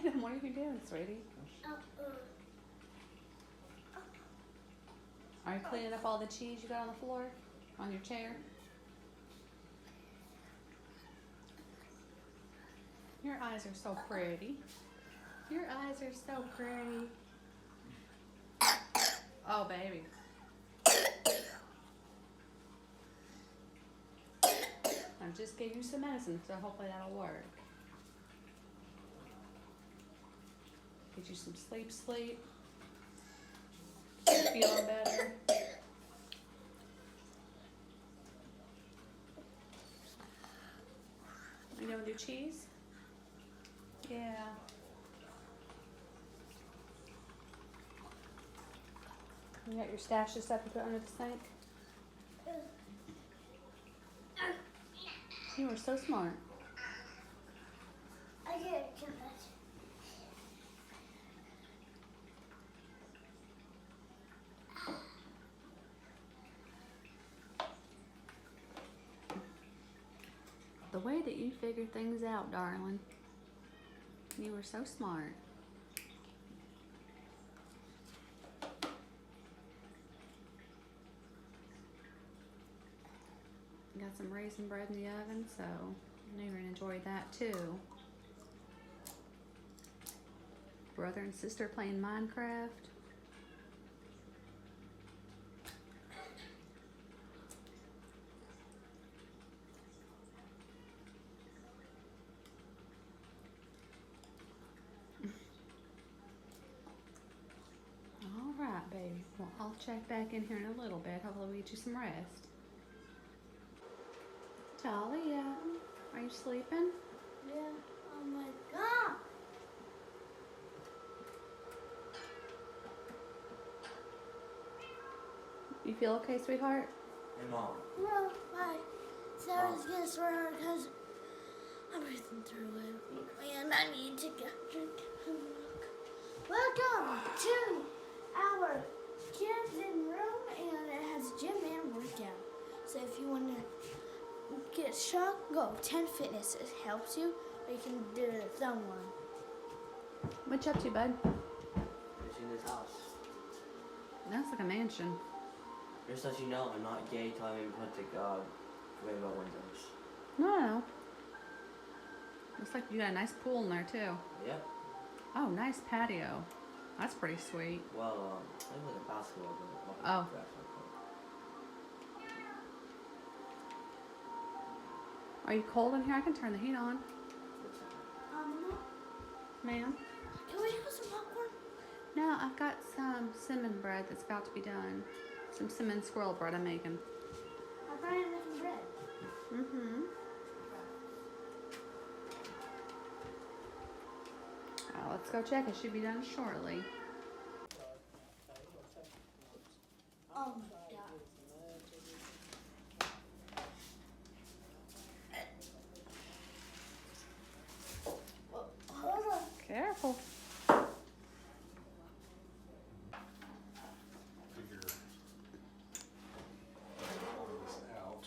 Tatum, what are you doing, sweetie? Are you cleaning up all the cheese you got on the floor? On your chair? Your eyes are so pretty. Your eyes are so pretty. Oh, baby. I just gave you some medicine, so hopefully that'll work. Get you some sleep. Feeling better. You gonna do cheese? Yeah. You got your stash of stuff you put under the sink? You were so smart. I get it. The way that you figured things out, darling. You were so smart. Got some raisin bread in the oven, so I know you're gonna enjoy that too. Brother and sister playing Minecraft. All right, baby. Well, I'll check back in here in a little bit. Hopefully we get you some rest. Talia, are you sleeping? Yeah. Oh my God. You feel okay, sweetheart? Hey, Mom. No, why? Sarah's gonna swear her because I'm breathing through it, and I need to get drink some milk. Welcome to our kids in room, and it has gym and workout. So if you want to get shocked, go 10 Fitness. It helps you, or you can do the thumb one. What you up to, bud? I've seen this house. That's like a mansion. Just so you know, I'm not gay till I even put the rainbow windows. No. Looks like you got a nice pool in there too. Yep. Oh, nice patio. That's pretty sweet. Well, I think like a basketball goal. Oh. Are you cold in here? I can turn the heat on. No. Ma'am? Can we have some popcorn? No, I've got some cinnamon bread that's about to be done. Some cinnamon swirl bread I'm making. I thought you were making bread. Mm-hmm. Let's go check. It should be done shortly. Oh my God. Hold on. Careful. Figure all this out.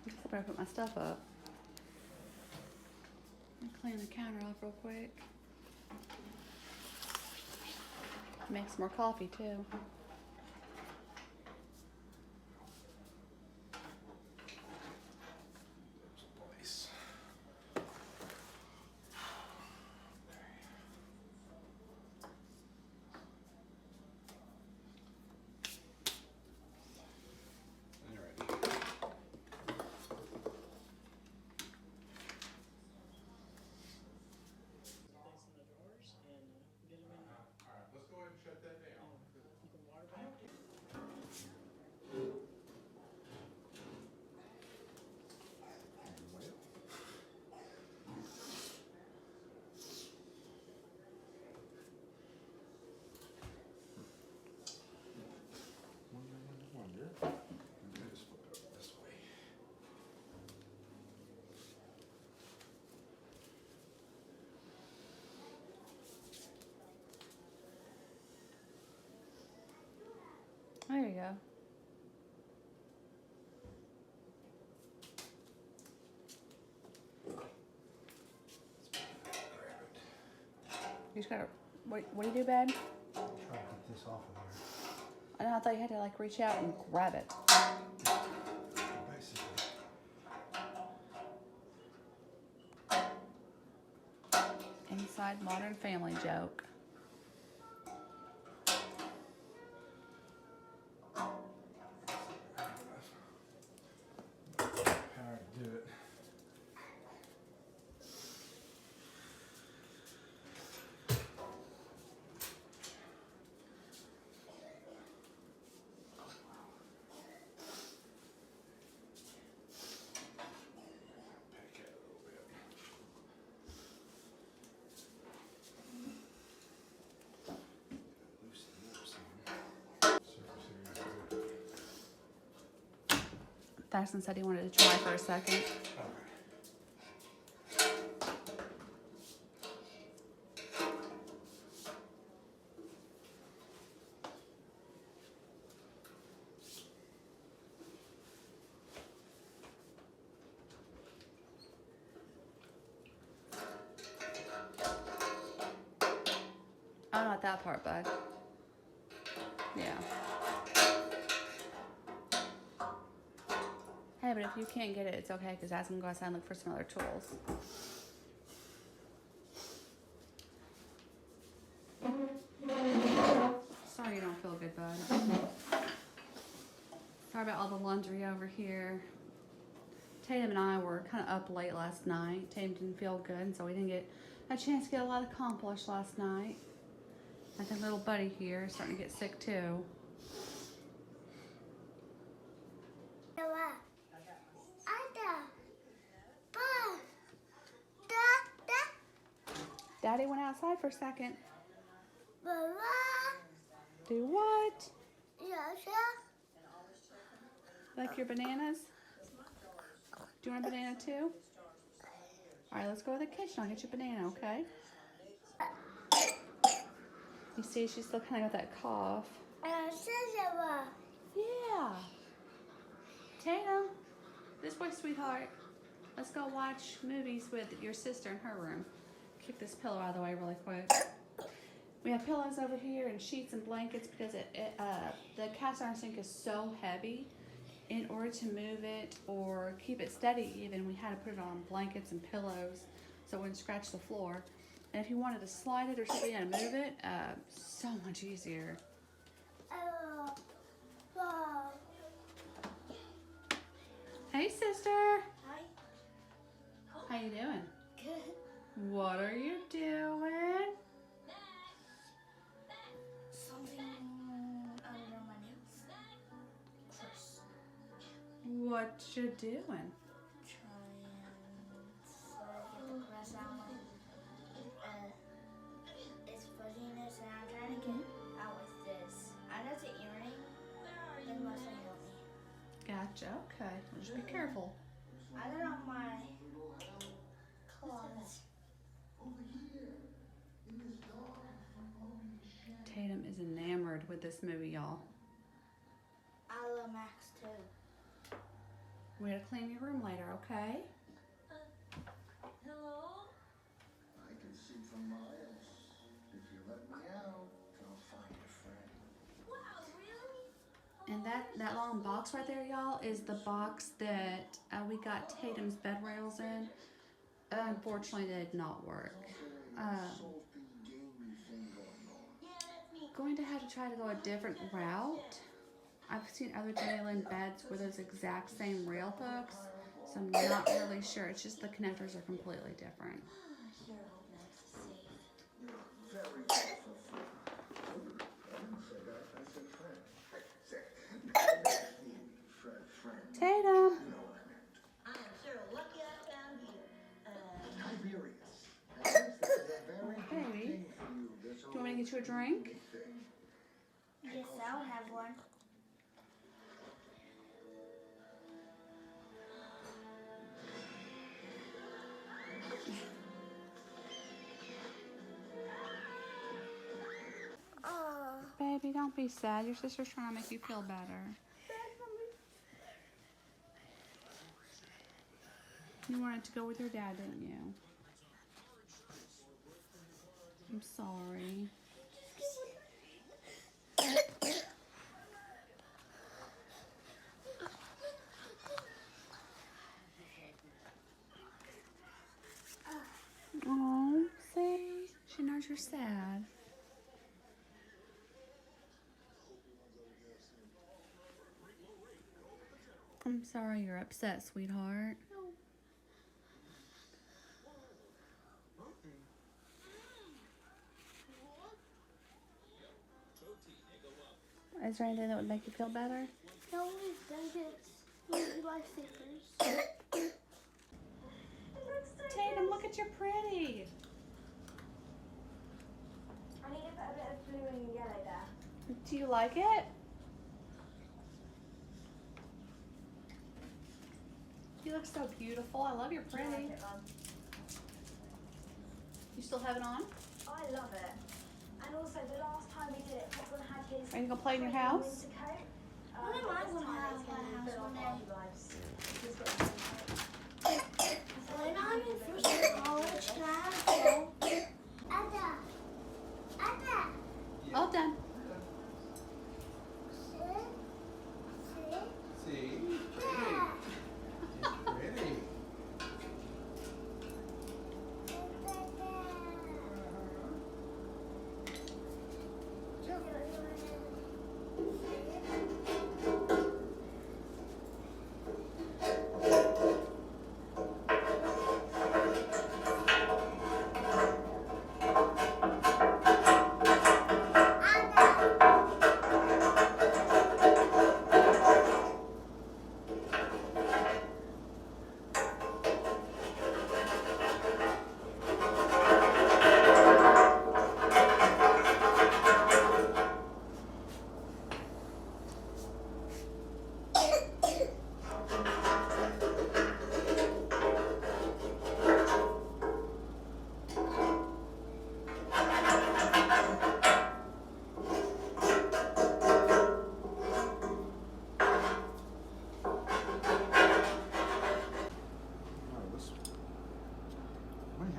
Just better put my stuff up. I'll clean the counter off real quick. Make some more coffee too. Place. Alright. Things in the drawers and get them in. Alright, let's go ahead and shut that down. You can water You just gotta, what do you do, babe? Try to get this off of there. I thought you had to like reach out and grab it. Basically. Inside Modern Family joke. Power to do it. Pick it a little bit. Loosen it up some. Surface area. Tyson said he wanted to try for a second. Okay. Oh, not that part, bud. Yeah. Hey, but if you can't get it, it's okay, because Dad's gonna go outside and look for some other tools. Sorry you don't feel good, bud. Sorry about all the laundry over here. Tatum and I were kind of up late last night. Tatum didn't feel good, so we didn't get a chance to get a lot accomplished last night. I think little buddy here is starting to get sick too. Daddy went outside for a second. Do what? Like your bananas? Do you want a banana too? Alright, let's go to the kitchen. I'll get you a banana, okay? You see, she's still kind of got that cough. Yeah. Tatum, this way, sweetheart. Let's go watch movies with your sister in her room. Kick this pillow out of the way really quick. We have pillows over here and sheets and blankets because the cast iron sink is so heavy. In order to move it or keep it steady even, we had to put it on blankets and pillows so it wouldn't scratch the floor. And if you wanted to slide it or something and move it, so much easier. Hey, sister. Hi. How you doing? Good. What are you doing? Something under my nails. Gross. What you doing? Try and get the grass out. It's fuzziness, and I'm trying to get out with this. I know it's an earring. It must help me. Gotcha. Okay. Well, just be careful. I don't know my claws. Tatum is enamored with this movie, y'all. I love Max too. We gotta clean your room later, okay? Hello? I can see for miles. If you let me out, I'll find a friend. Wow, really? And that long box right there, y'all, is the box that we got Tatum's bed rails in. Unfortunately, it did not work. Salty, gamey thing going on. Yeah, that's me. Going to have to try to go a different route. I've seen other Jalen beds with those exact same rail hooks, so I'm not really sure. It's just the connectors are completely different. Sure hope Max is safe. You're very awful friend. I didn't say that. I said friend. Friend. Tatum! You know what I meant. I am sure lucky I found you. Tiberius. That's a very good Baby, thing for you. This do you want me to get you a drink? thing. Yes, I'll have one. Baby, don't be sad. Your sister's trying to make you feel better. You wanted to go with your dad, didn't you? I'm sorry. Oh, see? She knows you're sad. I'm sorry you're upset, sweetheart. Is there anything that would make you feel better? No, we think it's lifesavers. Tatum, look at your pretty. I need to put a bit of blue and yellow there. Do you like it? You look so beautiful. I love your pretty. I like it, Mum. You still have it on? I love it. And also, the last time we did it, Popcorn had his. Are you gonna play in your house? Winter coat. When am I gonna have my house one day? When I'm in first year of college, can I have a Ada. All done. See? Pretty.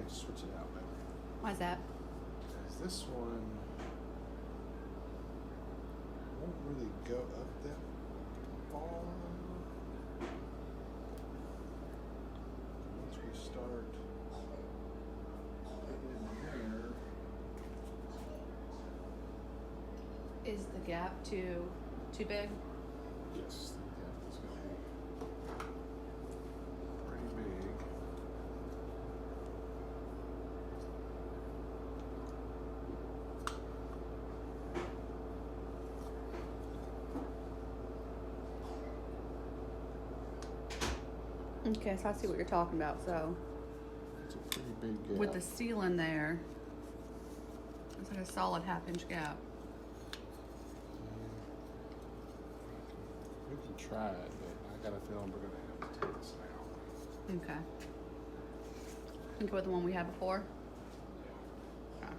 Switch it out, baby. Why's that? Because this one won't really go up that far. Once we start in here, Is the gap too big? yes, the gap is going to be pretty big. Okay, so I see what you're talking about. So It's a pretty big gap. with the ceiling there, it's like a solid half-inch gap. We can try it, but I got a feeling we're gonna have to take this now. Okay. Think about the one we had before. Okay.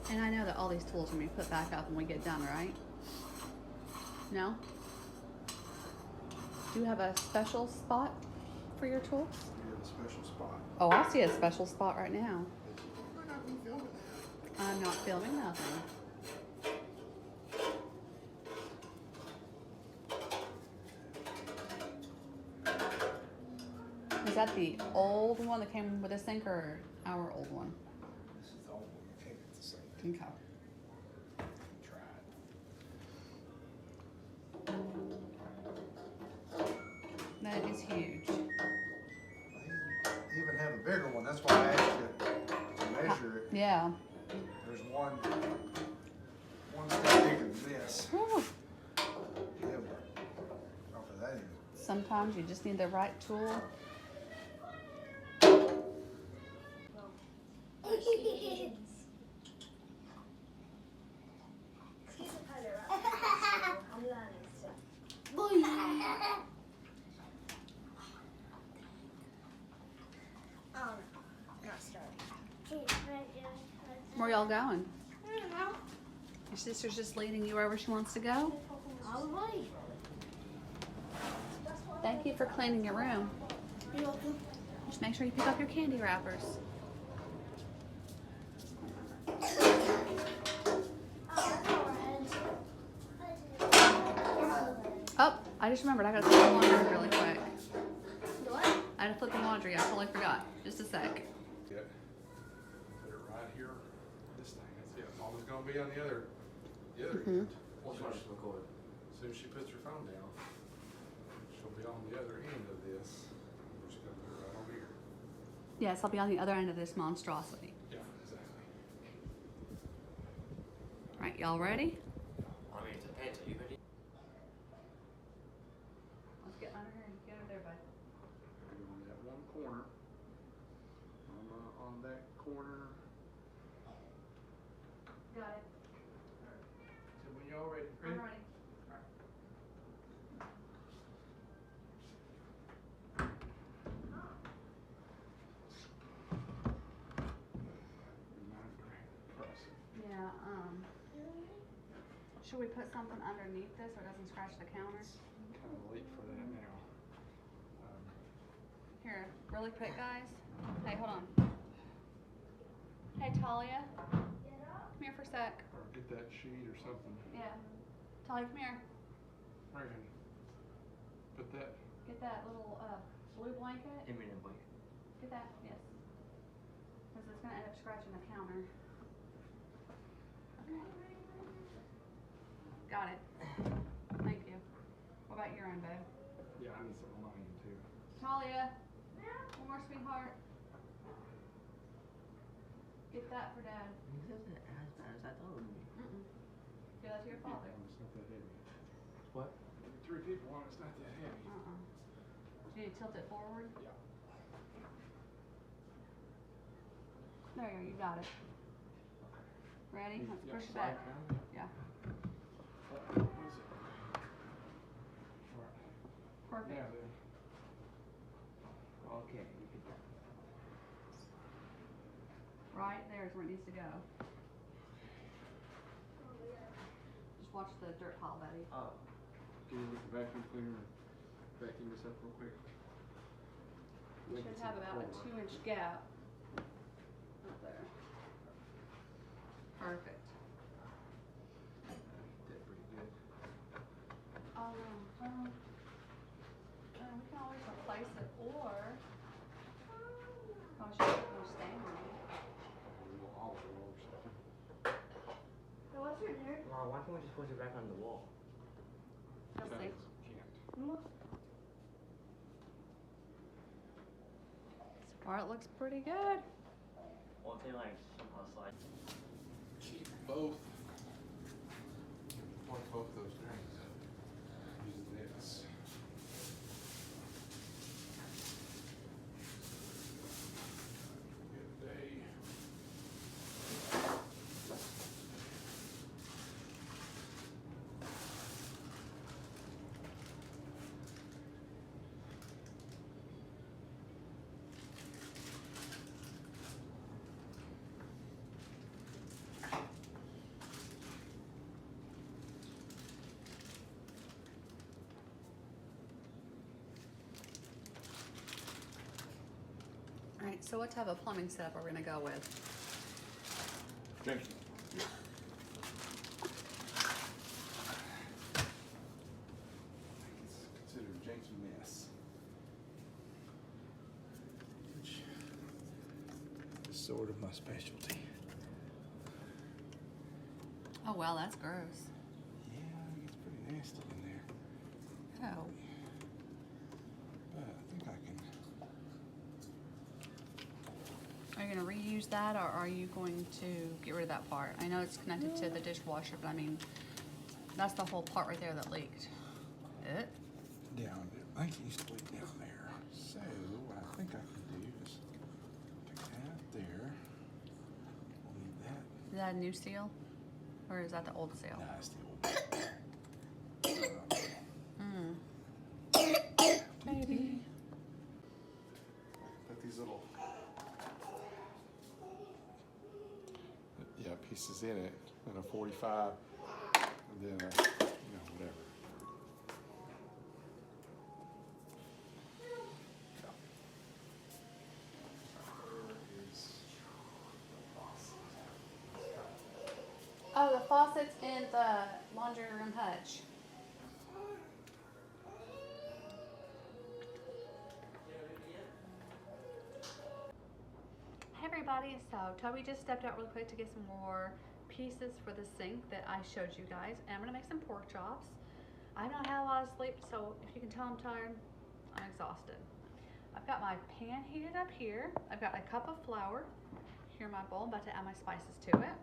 And I know that all these tools are gonna be put back up when we get done, right? No? Do you have a special spot for your tools? We have a special spot. Oh, I see a special spot right now. We're not gonna film it now. I'm not filming nothing. Is that the old one that came with a sink or our old one? This is the old one. We can't get the same. Okay. Try it. That is huge. They even have a bigger one. That's why I asked you to measure it. Yeah. There's one step bigger than this. Whew. Yeah, but not for that even. Sometimes you just need the right tool. I'm learning still. Oh no, not starting. Where y'all going? I don't know. Your sister's just leading you wherever she wants to go? Probably. Thank you for cleaning your room. You're welcome. Just make sure you pick up your candy wrappers. Oh, I just remembered I gotta flip the laundry really quick. What? I had to flip the laundry, I totally forgot. Just a sec. Yeah. Put it right here. This thing. That's it. Mama's gonna be on the other end. What's As soon going as- to record? as soon as she puts her phone down, she'll be on the other end of this. We're just gonna put it right over here. Yes, I'll be on the other end of this monstrosity. Yeah, exactly. Alright, y'all ready? I mean, it depends. Are you ready? Let's get under here and get over there, bud. We're on that one corner. Mama on that corner. Got it. So when y'all ready? I'm ready. Yeah, should we put something underneath this so it doesn't scratch the counter? Kind of late for that now. Here, really quick, guys. Hey, hold on. Hey, Talia. Come here for a sec. Or get that sheet or something. Yeah. Talia, come here. Right here. Put that. Get that little blue blanket. Give me the blanket. Get that, yes. Because it's going to end up scratching the counter. Okay. Got it. Thank you. What about your end, babe? Yeah, I need some of mine too. Talia. One more, sweetheart. Get that for Dad. This isn't as bad as I thought it would be. Mm-mm. Give that to your father. It's not that heavy. What? 3 people on it's not that heavy. Uh-uh. Do you need to tilt it forward? Yeah. There you go, you got it. Ready? Let's Yeah, push it slide back. down. Yeah. What is it? Alright. Perfect. Now then. Okay, you get that. Right there's where it needs to go. Just watch the dirt pile, buddy. Oh. Can you get the vacuum cleaner and vacuum this up real quick? You should have about a 2-inch gap up there. Perfect. Did pretty good. Oh, well, we can always replace it, or oh, she put more stain on it. We will all roll something. So what's your nerd? Well, why can't we just put it back on the wall? You'll see. Can't. So far, it looks pretty good. Or if they like somehow slide. Keep both. Plug both those drains up. Using this. Good day. All right, so what type of plumbing setup are we gonna go with? Thank you. It's considered a janky mess. Which is sort of my specialty. Oh, well, that's gross. Yeah, it's pretty nasty in there. Oh. But I think I can. Are you gonna reuse that, or are you going to get rid of that part? I know it's connected to the dishwasher, but I mean, that's the whole part right there that leaked. It? Down there. I think it used to leak down there. So what I think I can do is pick that there. We'll leave that. Is that a new seal? Or is that the old seal? Nah, it's the old. Maybe. Put these little pieces in it, and a 45, and then a, whatever. Oh, the faucet's in the laundry room hutch. Hey everybody, so Toby just stepped out real quick to get some more pieces for the sink that I showed you guys, and I'm gonna make some pork chops. I've not had a lot of sleep, so if you can tell I'm tired, I'm exhausted. I've got my pan heated up here. I've got a cup of flour here in my bowl. I'm about to add my spices to it.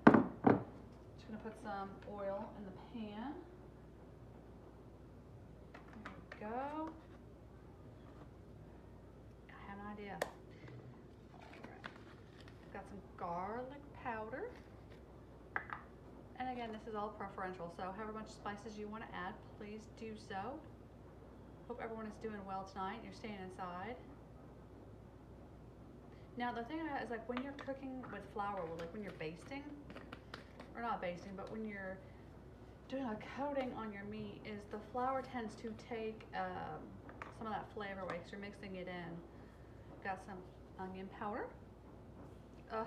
Just gonna put some oil in the pan. There we go. I have an idea. Got some garlic powder. And again, this is all preferential, so however much spices you want to add, please do so. Hope everyone is doing well tonight. You're staying inside. Now the thing about it is, like, when you're cooking with flour, or like when you're basting, or not basting, but when you're doing a coating on your meat, is the flour tends to take some of that flavor away because you're mixing it in. Got some onion powder. Ugh,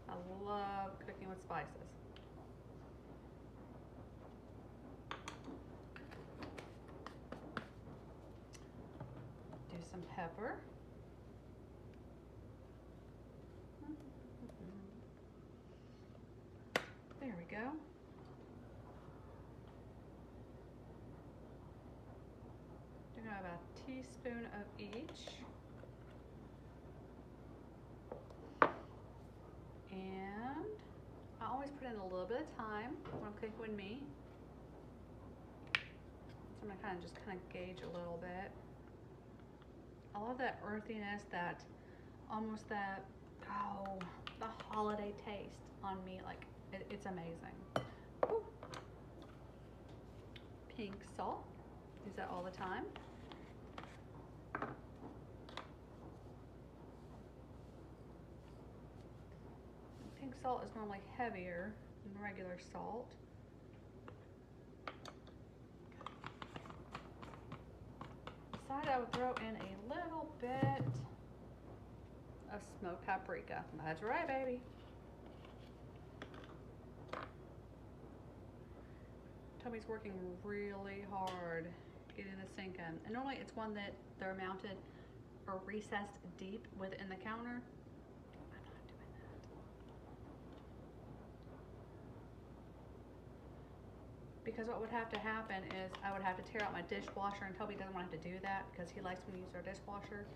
I love cooking with spices. Do some pepper. There we go. Doing about a teaspoon of each. And I always put in a little bit of thyme when I'm cooking with meat. So I'm gonna just gauge a little bit. I love that earthiness, that almost that, the holiday taste on meat. Like, it's amazing. Ooh. Pink salt, use that all the time. Pink salt is normally heavier than regular salt. Decided I would throw in a little bit of smoked paprika. That's right, baby. Toby's working really hard getting the sink in. And normally it's one that they're mounted or recessed deep within the counter. I'm not doing that. Because what would have to happen is I would have to tear out my dishwasher, and Toby doesn't want to have to do that because he likes when we use our dishwasher.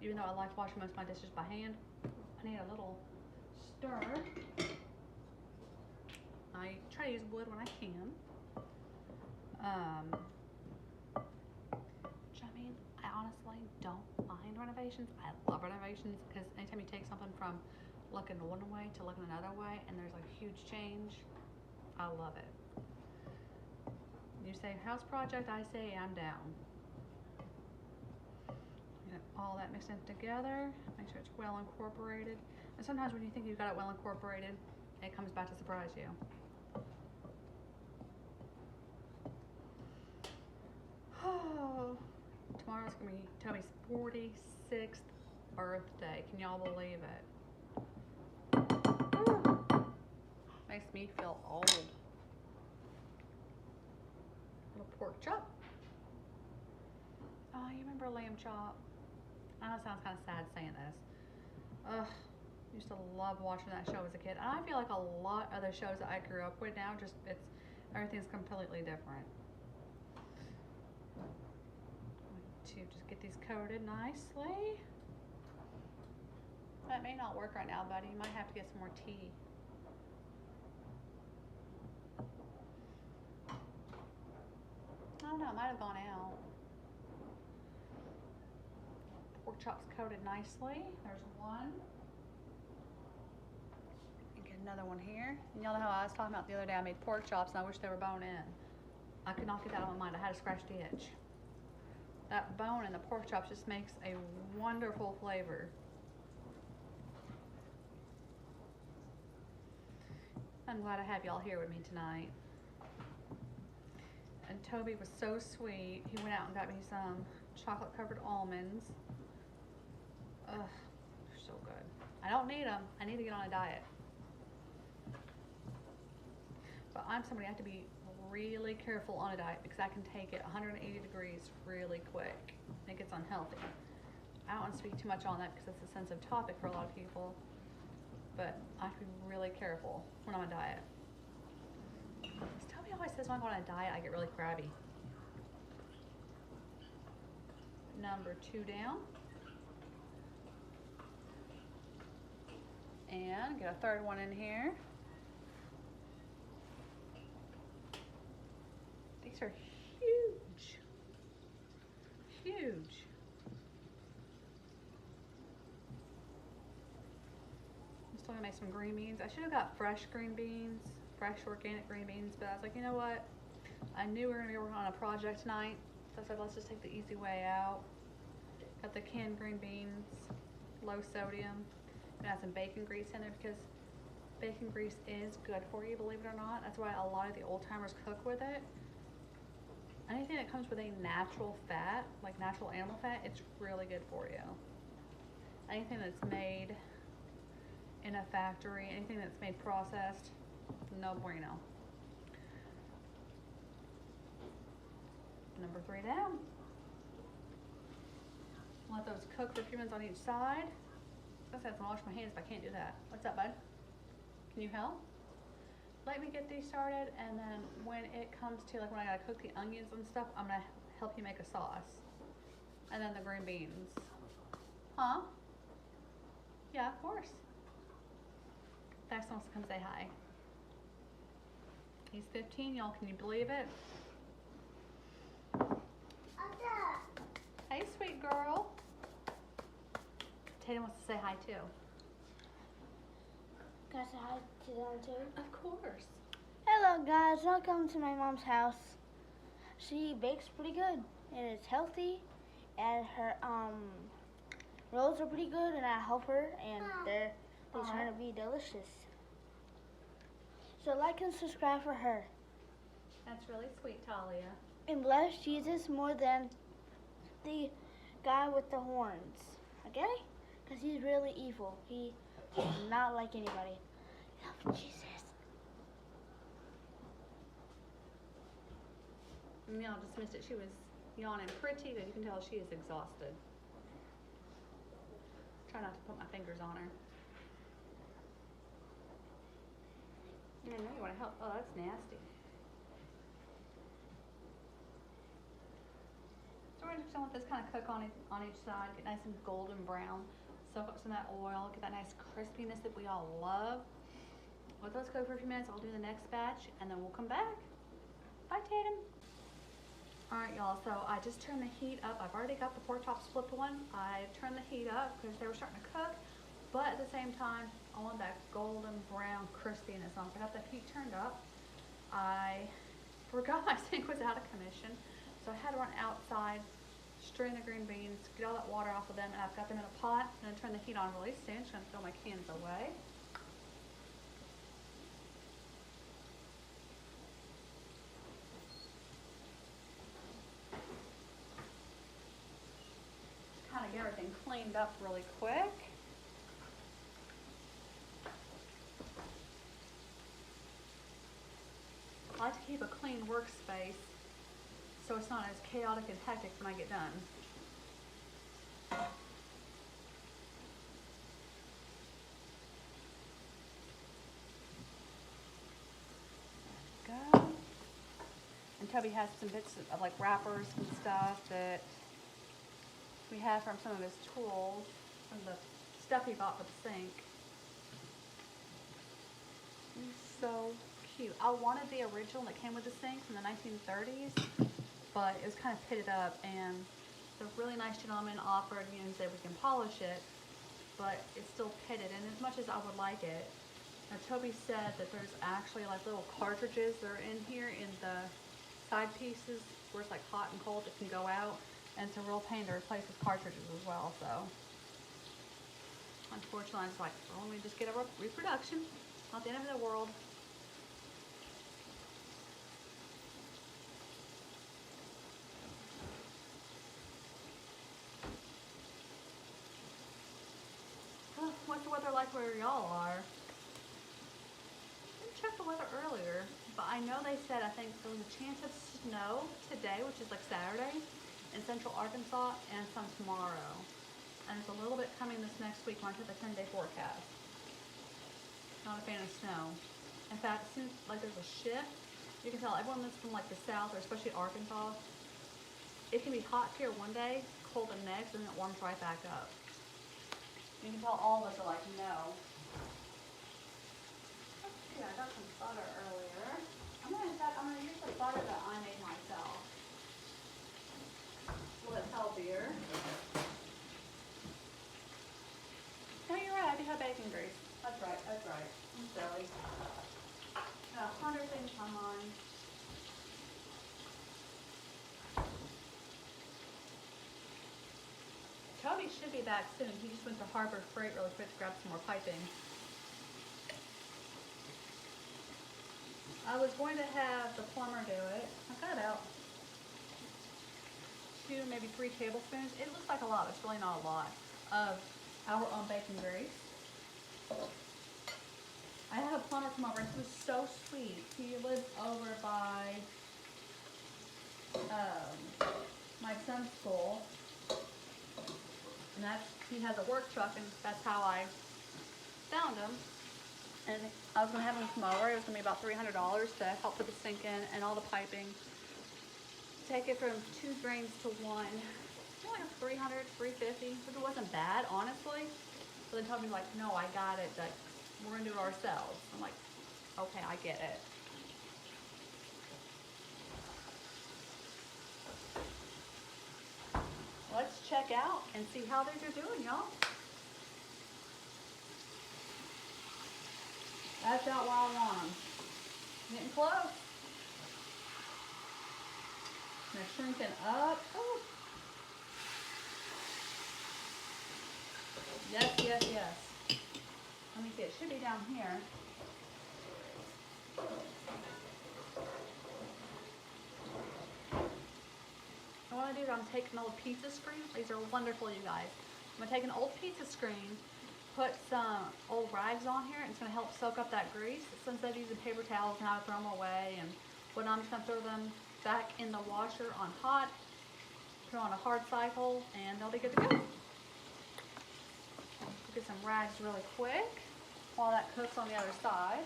Even though I like washing most of my dishes by hand, I need a little stir. I try to use wood when I can. Which, I mean, I honestly don't mind renovations. I love renovations because anytime you take something from looking one way to looking another way and there's a huge change, I love it. You say house project, I say I'm down. Get all that mixed in together, make sure it's well incorporated. And sometimes when you think you've got it well incorporated, it comes back to surprise you. Oh, tomorrow's gonna be Toby's 46th birthday. Can y'all believe it? Ooh. Makes me feel old. Little pork chop. Oh, you remember lamb chop? I know it sounds kind of sad saying this. Ugh, used to love watching that show as a kid. And I feel like a lot of the shows that I grew up with now, everything's completely different. To just get these coated nicely. That may not work right now, buddy. You might have to get some more tea. I don't know, it might have gone out. Pork chops coated nicely. There's one. And get another one here. And y'all know how I was talking about the other day, I made pork chops and I wish they were bone in. I could not get that out of my mind. I had to scratch the itch. That bone in the pork chops just makes a wonderful flavor. I'm glad I have y'all here with me tonight. And Toby was so sweet. He went out and got me some chocolate covered almonds. Ugh, they're so good. I don't need them. I need to get on a diet. But I'm somebody I have to be really careful on a diet because I can take it 180 degrees really quick. And it gets unhealthy. I don't want to speak too much on that because it's a sensitive topic for a lot of people. But I have to be really careful when I'm on a diet. Toby always says when I go on a diet, I get really crabby. Number 2 down. And get a third one in here. These are huge. Huge. I'm still gonna make some green beans. I should have got fresh green beans, fresh organic green beans, but I was like, you know what? I knew we were gonna be working on a project tonight, so I said, let's just take the easy way out. Got the canned green beans, low sodium. Gonna add some bacon grease in there because bacon grease is good for you, believe it or not. That's why a lot of the old timers cook with it. Anything that comes with a natural fat, like natural animal fat, it's really good for you. Anything that's made in a factory, anything that's made processed, no bueno. Number 3 down. Let those cook for a few minutes on each side. I was gonna wash my hands, but I can't do that. What's up, bud? Can you help? Let me get these started, and then when it comes to like when I gotta cook the onions and stuff, I'm gonna help you make a sauce. And then the green beans. Huh? Yeah, of course. Dax wants to come say hi. He's 15, y'all. Can you believe it? Hey, sweet girl. Tatum wants to say hi too. Can I say hi to them too? Of course. Hello guys, welcome to my mom's house. She bakes pretty good. It is healthy and her rolls are pretty good and I help her and they turn to be delicious. So like and subscribe for her. That's really sweet, Talia. And bless Jesus more than the guy with the horns. Okay? Because he's really evil. He does not like anybody. Love Jesus. Y'all just missed it. She was yawning pretty, but you can tell she is exhausted. Try not to put my fingers on her. I know you want to help. Oh, that's nasty. So we're just gonna let this kind of cook on each side, get nice and golden brown. Soak up some of that oil, get that nice crispiness that we all love. Let those cook for a few minutes. I'll do the next batch, and then we'll come back. Bye, Tatum. All right, y'all, so I just turned the heat up. I've already got the pork chops flipped one. I turned the heat up because they were starting to cook, but at the same time, I want that golden brown crispiness on. So I got the heat turned up. I forgot my sink was out of commission, so I had to run outside, strain the green beans, get all that water off of them, and I've got them in a pot. I'm gonna turn the heat on really soon. Just gonna throw my cans away. Kind of get everything cleaned up really quick. I like to keep a clean workspace so it's not as chaotic and hectic when I get done. There we go. And Toby has some bits of like wrappers and stuff that we have from some of his tools, from the stuff he bought for the sink. He's so cute. I wanted the original that came with the sink from the 1930s, but it was kind of pitted up, and the really nice gentleman offered, you know, he said we can polish it, but it's still pitted, and as much as I would like it, Toby said that there's actually like little cartridges that are in here in the side pieces where it's like hot and cold that can go out. And it's a real pain to replace with cartridges as well, so. Unfortunately, I was like, well, let me just get a reproduction. Not the end of the world. y'all are. Didn't check the weather earlier, but I know they said, I think there was a chance of snow today, which is like Saturday, in central Arkansas, and some tomorrow. And there's a little bit coming this next week when I took the 10-day forecast. Not a fan of snow. In fact, as soon as like there's a shift, you can tell everyone that's from like the south, or especially Arkansas, it can be hot here one day, cold the next, and then it warms right back up. You can tell all of us are like, no. Let's see, I got some butter earlier. I'm gonna use the butter that I made myself. A little bit healthier. No, you're right, I do have bacon grease. That's right. I'm silly. Got 100 things on mine. Toby should be back soon. He just went to Harbor Freight really quick to grab some more piping. I was going to have the plumber do it. I got about 2, maybe 3 tablespoons. It looks like a lot, but it's really not a lot of our own bacon grease. I had a plumber come over. He was so sweet. He lives over by my son's school. And he has a work truck, and that's how I found him. And I was going to have him come over. It was going to be about $300 to help put the sink in and all the piping. Take it from 2 drains to 1. Like $300, $350, which it wasn't bad, honestly. But then Toby was like, no, I got it. Like, we're going to do it ourselves. I'm like, okay, I get it. Let's check out and see how these are doing, y'all. That's out while I want them. Getting close. They're shrinking up. Ooh. Yes. Let me see, it should be down here. What I do is I'm taking an old pizza screen. These are wonderful, you guys. I'm gonna take an old pizza screen, put some old rags on here, and it's gonna help soak up that grease. Since I've used paper towels and I throw them away, and when I'm just gonna throw them back in the washer on hot, put on a hard cycle, and they'll be good to go. Get some rags really quick while that cooks on the other side.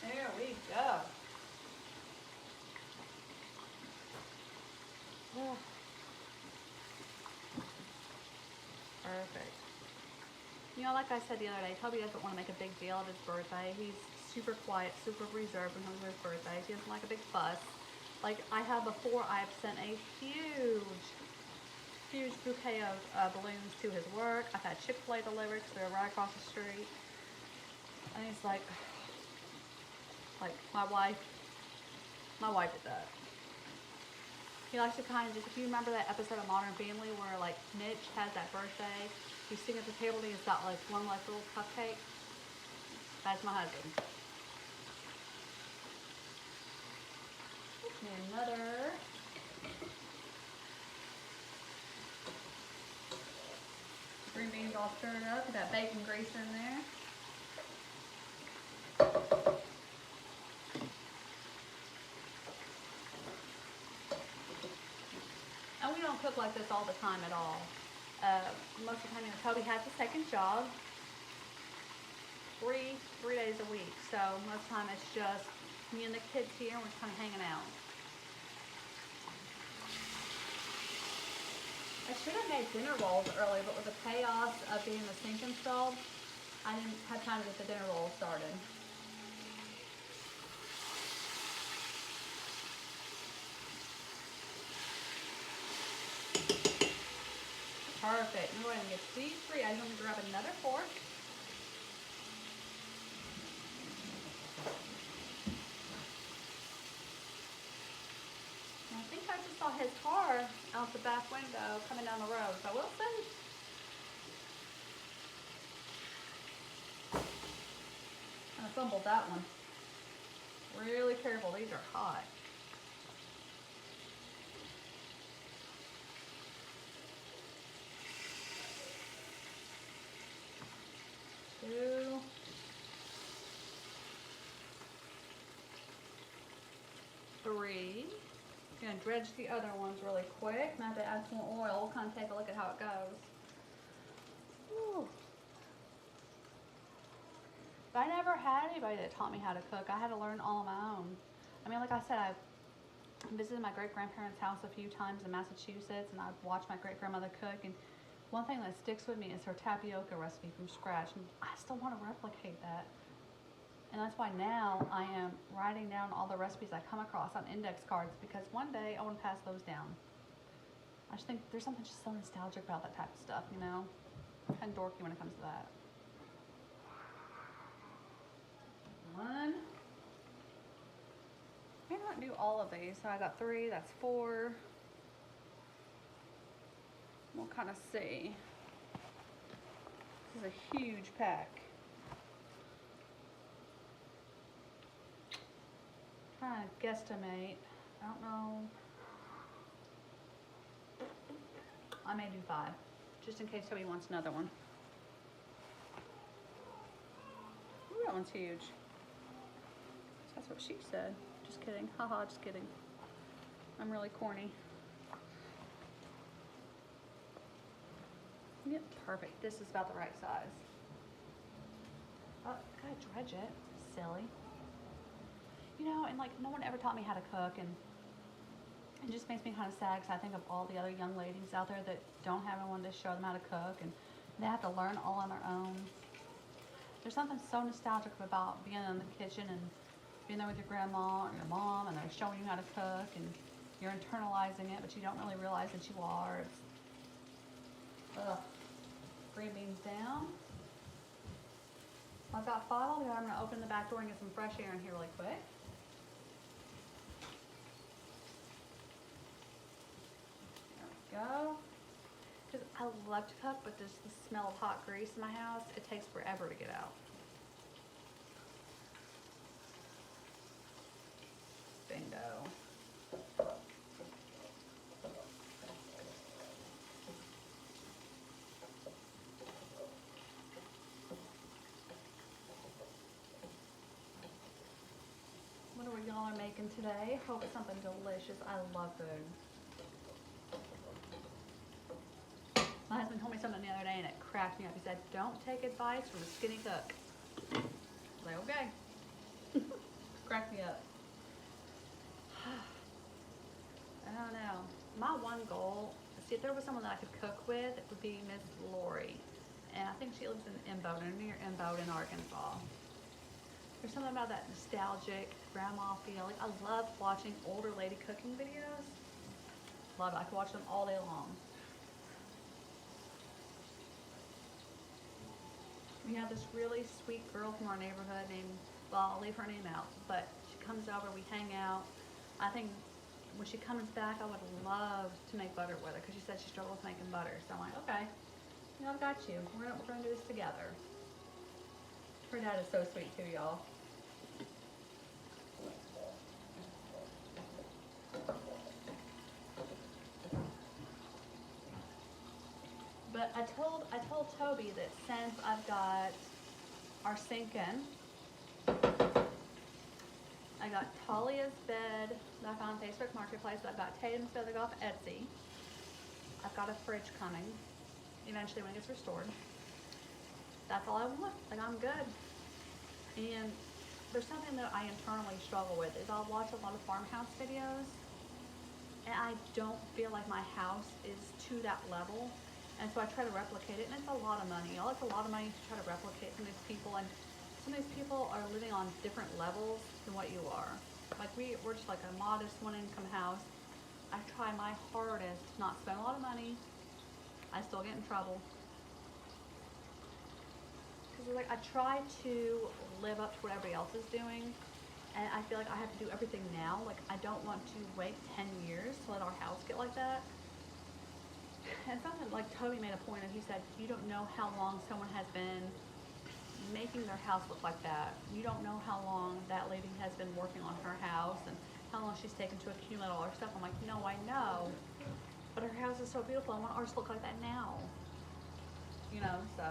There we go. Oh. Perfect. You know, like I said the other day, Toby doesn't want to make a big deal of his birthday. He's super quiet, super reserved when it comes to his birthday. He doesn't like a big fuss. Like I have before, I've sent a huge bouquet of balloons to his work. I've had Chick-fil-A delivered because they're right across the street. And he's like my wife did that. He likes to kind of just, if you remember that episode of Modern Family where like Mitch has that birthday, he's sitting at the table and he's got like one like little cupcake. That's my husband. And another. Green beans all stirred up. Got that bacon grease in there. And we don't cook like this all the time at all. Most of the time, you know, Toby has a second job, three days a week. So most of the time it's just me and the kids here, and we're just kind of hanging out. I should have made dinner rolls earlier, but with the chaos of getting the sink installed, I didn't have time to get the dinner rolls started. Perfect. I'm going to get these 3. I'm going to grab another fork. And I think I just saw his car out the back window coming down the road, so we'll see. I fumbled that one. Really careful, these are hot. Two. Three. I'm gonna dredge the other ones really quick. Now to add some more oil, we'll kind of take a look at how it goes. Whew. But I never had anybody that taught me how to cook. I had to learn all on my own. I mean, like I said, I visited my great-grandparents' house a few times in Massachusetts, and I've watched my great-grandmother cook, and one thing that sticks with me is her tapioca recipe from scratch, and I still want to replicate that. And that's why now I am writing down all the recipes I come across on index cards, because one day I want to pass those down. I just think there's something just so nostalgic about that type of stuff, you know? Kind of dorky when it comes to that. One. I may not do all of these, so I got 3, that's 4. We'll kind of see. This is a huge pack. Trying to guesstimate. I don't know. I may do 5, just in case somebody wants another one. Ooh, that one's huge. That's what she said. Just kidding. Haha, just kidding. I'm really corny. Yep, perfect. This is about the right size. Oh, gotta dredge it. Silly. You know, and like no one ever taught me how to cook, and it just makes me kind of sad because I think of all the other young ladies out there that don't have anyone to show them how to cook, and they have to learn all on their own. There's something so nostalgic about being in the kitchen and being there with your grandma or your mom, and they're showing you how to cook, and you're internalizing it, but you don't really realize that you are. Ugh. Green beans down. I've got 5 all together. I'm going to open the back door and get some fresh air in here really quick. There we go. Because I love to cook, but just the smell of hot grease in my house, it takes forever to get out. Bingo. What are y'all are making today? Hope it's something delicious. I love food. My husband told me something the other day and it cracked me up. He said, "Don't take advice from a skinny cook." I was like, okay. Cracked me up. I don't know. My one goal, see, if there was someone that I could cook with, it would be Miss Lori. And I think she lives in Imboden, near Imboden, Arkansas. There's something about that nostalgic grandma feel. Like, I love watching older lady cooking videos. Love it. I could watch them all day long. We have this really sweet girl from our neighborhood named, well, I'll leave her name out, but she comes over, we hang out. I think when she comes back, I would love to make butter with her because she said she struggles making butter. So I'm like, okay, you know, I've got you. We're gonna do this together. Her dad is so sweet too, y'all. But I told Toby that since I've got our sink in, I got Talia's bed that I found on Facebook Marketplace. I've got Tatum's bed that I got off Etsy. I've got a fridge coming eventually when it gets restored. That's all I want. Like, I'm good. And there's something that I internally struggle with is I'll watch a lot of Farmhouse videos and I don't feel like my house is to that level. And so I try to replicate it, and it's a lot of money. Y'all, it's a lot of money to try to replicate some of these people, and some of these people are living on different levels than what you are. Like we're just like a modest one-income house. I try my hardest to not spend a lot of money. I still get in trouble. Because like I try to live up to what everybody else is doing, and I feel like I have to do everything now. Like, I don't want to wait 10 years to let our house get like that. And something like Toby made a point of, he said, you don't know how long someone has been making their house look like that. You don't know how long that lady has been working on her house and how long she's taken to accumulate all her stuff. I'm like, no, I know, but her house is so beautiful. I want ours to look like that now. You know, so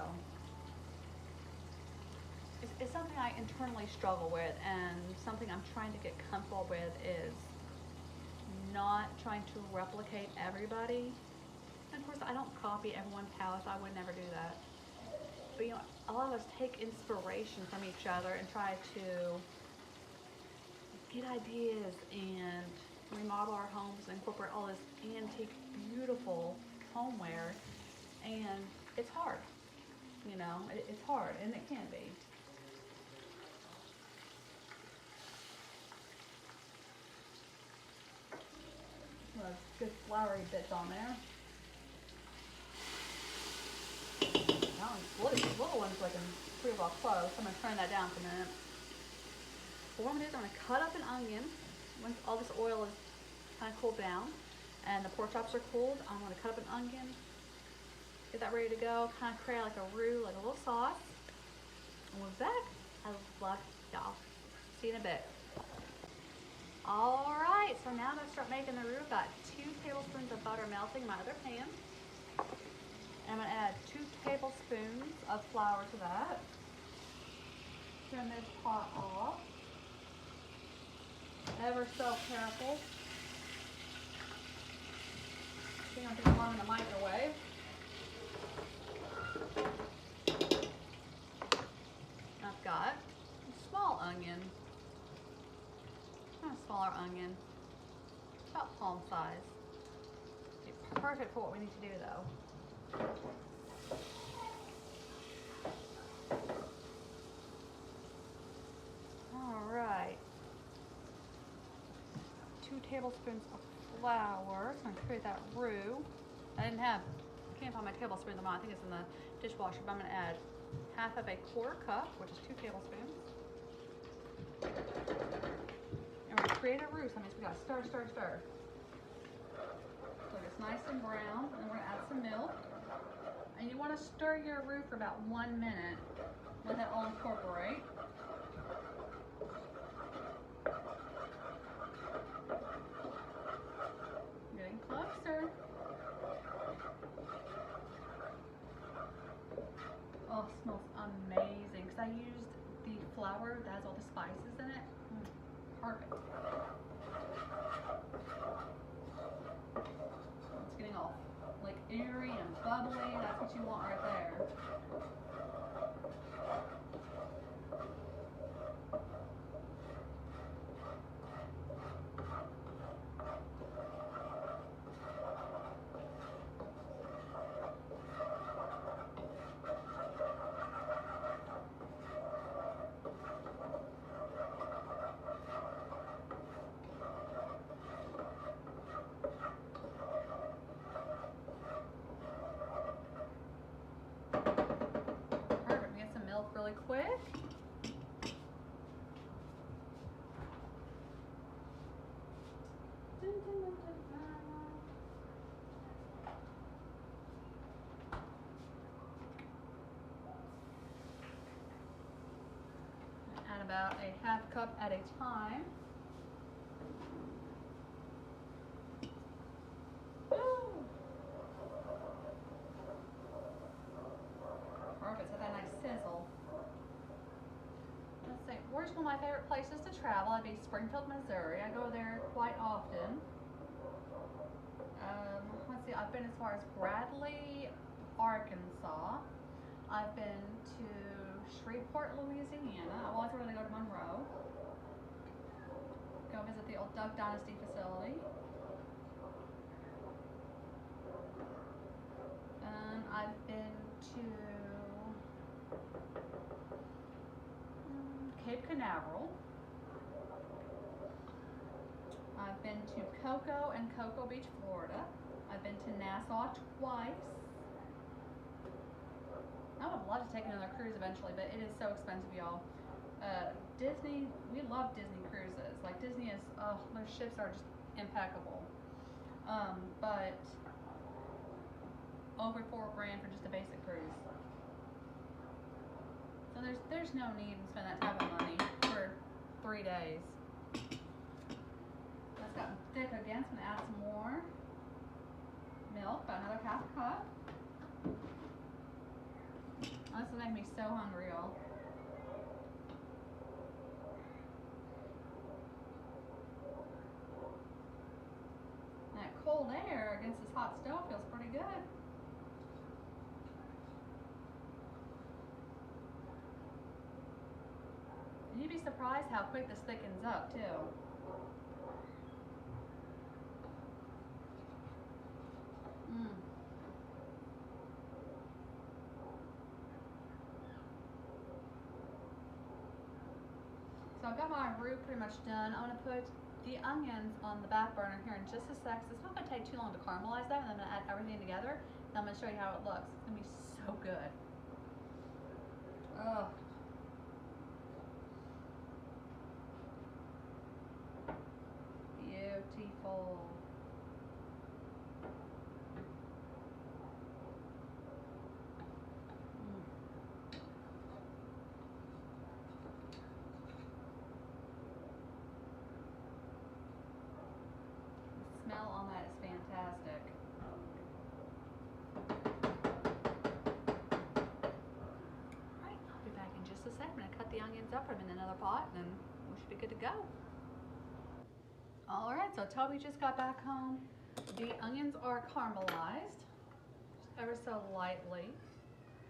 it's something I internally struggle with, and something I'm trying to get comfortable with is not trying to replicate everybody. And of course, I don't copy everyone's house. I would never do that. But you know, a lot of us take inspiration from each other and try to get ideas and remodel our homes and incorporate all this antique, beautiful homeware. And it's hard. You know, it's hard, and it can be. Well, good floury bits on there. That one's little one's looking pretty well close. I'm going to turn that down for a minute. But what I'm going to do is I'm going to cut up an onion. Once all this oil is kind of cooled down and the pork chops are cooled, I'm going to cut up an onion, get that ready to go, kind of create like a roux, like a little sauce. And we're back. I love y'all. See you in a bit. Alright, so now I'm going to start making the roux. I've got 2 tablespoons of butter melting in my other pan. And I'm going to add 2 tablespoons of flour to that. Turn this pot off. Ever so careful. I think I'm going to warm in the microwave. I've got a small onion. Kind of smaller onion. About palm size. Be perfect for what we need to do though. Alright. 2 tablespoons of flour. So I'm going to create that roux. Can't find my tablespoon in the I think it's in the dishwasher, but I'm going to add half of a quarter cup, which is 2 tablespoons. And we're going to create a roux, so that means we got to stir, stir, stir. So it's nice and brown, and we're going to add some milk. And you want to stir your roux for about 1 minute. Let that all incorporate. Getting closer. Oh, it smells amazing because I used the flour that has all the spices in it. Perfect. It's getting all like airy and bubbly. That's what you want right there. Really quick. Add about a half cup at a time. Perfect, so that nice sizzle. Where's one of my favorite places to travel? I'd be Springfield, Missouri. I go there quite often. Let's see, I've been as far as Bradley, Arkansas. I've been to Shreveport, Louisiana. I've always wanted to go to Monroe. Go visit the old Duck Dynasty facility. I've been to Cape Canaveral. I've been to Cocoa and Cocoa Beach, Florida. I've been to Nassau twice. I would love to take another cruise eventually, but it is so expensive, y'all. Disney, we love Disney cruises. Like Disney is, oh, their ships are just impeccable. But over $4 grand for just a basic cruise. So there's no need to spend that type of money for 3 days. That's gotten thick again, so I'm gonna add some more milk, about another half cup. Oh, this will make me so hungry, y'all. That cold air against this hot stove feels pretty good. And you'd be surprised how quick this thickens up, too. So I've got my roux pretty much done. I'm gonna put the onions on the back burner here in just a sec. So it's not gonna take too long to caramelize them, and I'm gonna add everything together. And I'm gonna show you how it looks. It's gonna be so good. Oh. Beautiful. The smell on that is fantastic. Alright, I'll be back in just a sec. I'm gonna cut the onions up, put them in another pot, and we should be good to go. Alright, so Toby just got back home. The onions are caramelized, just ever so lightly.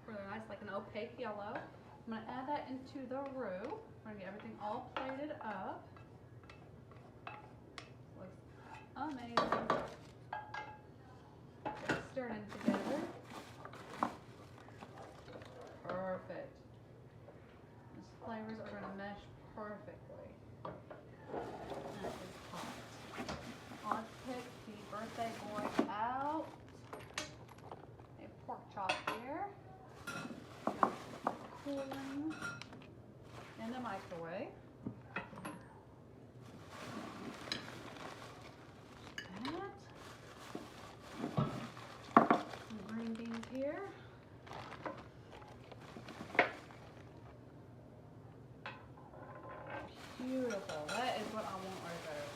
Really nice, like an opaque yellow. I'm gonna add that into the roux. We're gonna get everything all plated up. Looks amazing. Get it stirred in together. Perfect. These flavors are gonna mesh perfectly. That is hot. Let's pick the birthday boy out. A pork chop here. Cooling in the microwave. Some green beans here. Beautiful. That is what I want right there.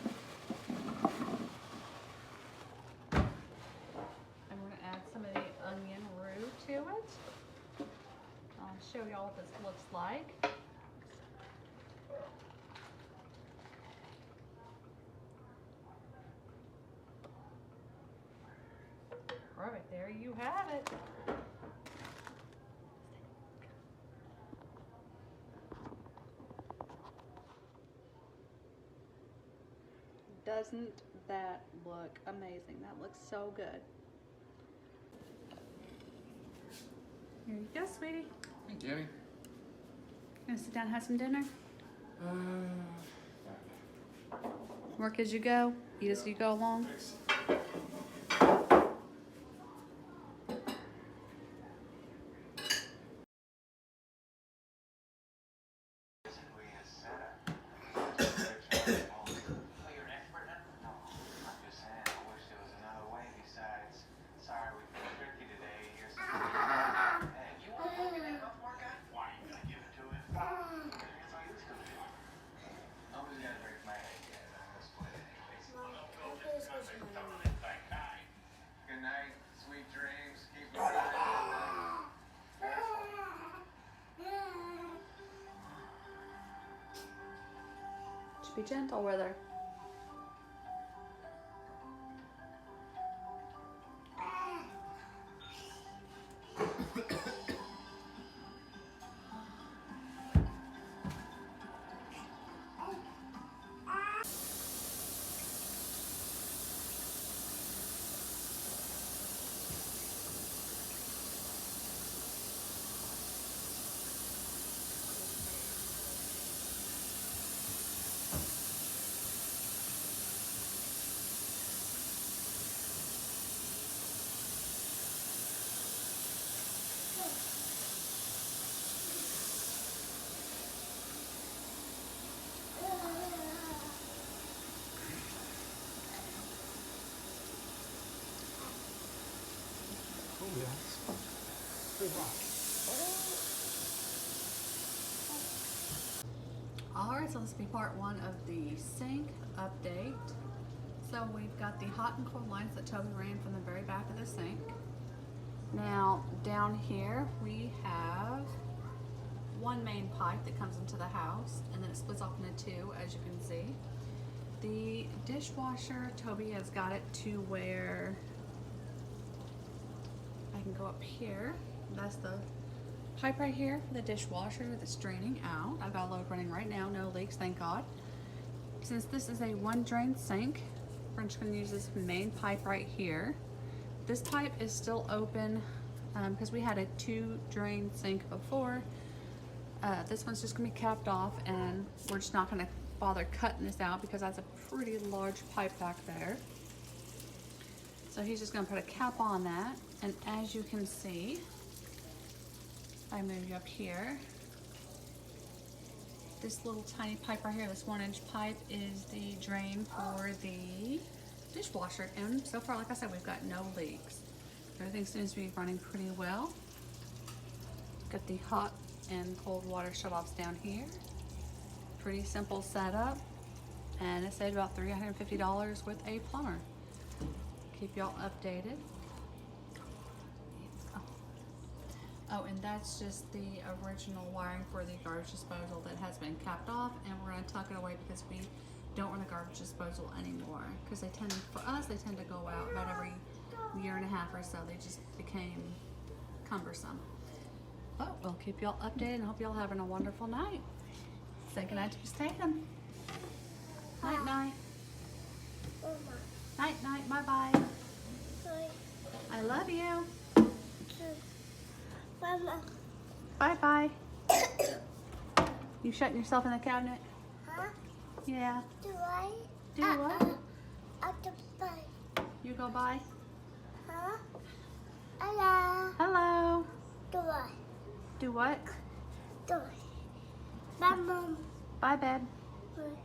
I'm going to add some of the onion roux to it. I'll show y'all what this looks like. Perfect, there you have it. Doesn't that look amazing? That looks so good. Here you go, sweetie. Hey, Jenny. Gonna sit down and have some dinner? Work as you go, eat as you go along. Good night, sweet dreams. Keep moving. Just be gentle with her. Yes. Good luck. Alright, so this will be part one of the sink update. So we've got the hot and cold lines that Toby ran from the very back of the sink. Now down here we have one main pipe that comes into the house, and then it splits off into two, as you can see. The dishwasher, Toby has got it to where I can go up here. That's the pipe right here for the dishwasher that's draining out. I've got a load running right now, no leaks, thank God. Since this is a one drain sink, we're just going to use this main pipe right here. This pipe is still open because we had a 2 drain sink before. This one's just going to be capped off, and we're just not going to bother cutting this out because that's a pretty large pipe back there. So he's just going to put a cap on that, and as you can see, I move you up here. This little tiny pipe right here, this 1-inch pipe, is the drain for the dishwasher, and so far, like I said, we've got no leaks. Everything seems to be running pretty well. Got the hot and cold water shutoffs down here. Pretty simple setup, and it saved about $350 with a plumber. Keep y'all updated. Oh, and that's just the original wiring for the garbage disposal that has been capped off, and we're going to tuck it away because we don't run a garbage disposal anymore. Because they tend, for us, they tend to go out about every year and a half or so. They just became cumbersome. But we'll keep y'all updated and hope y'all having a wonderful night. Say goodnight to Miss Tatum. Night, night. Night, night. Bye, bye. I love you. Mama. Bye, bye. You shutting yourself in the cabinet? Huh? Yeah. Do I? Do what? At the bike. You go bye. Huh? Hello. Hello. Do I? Do what? Do I? Bye, Mom. Bye, babe. Bye.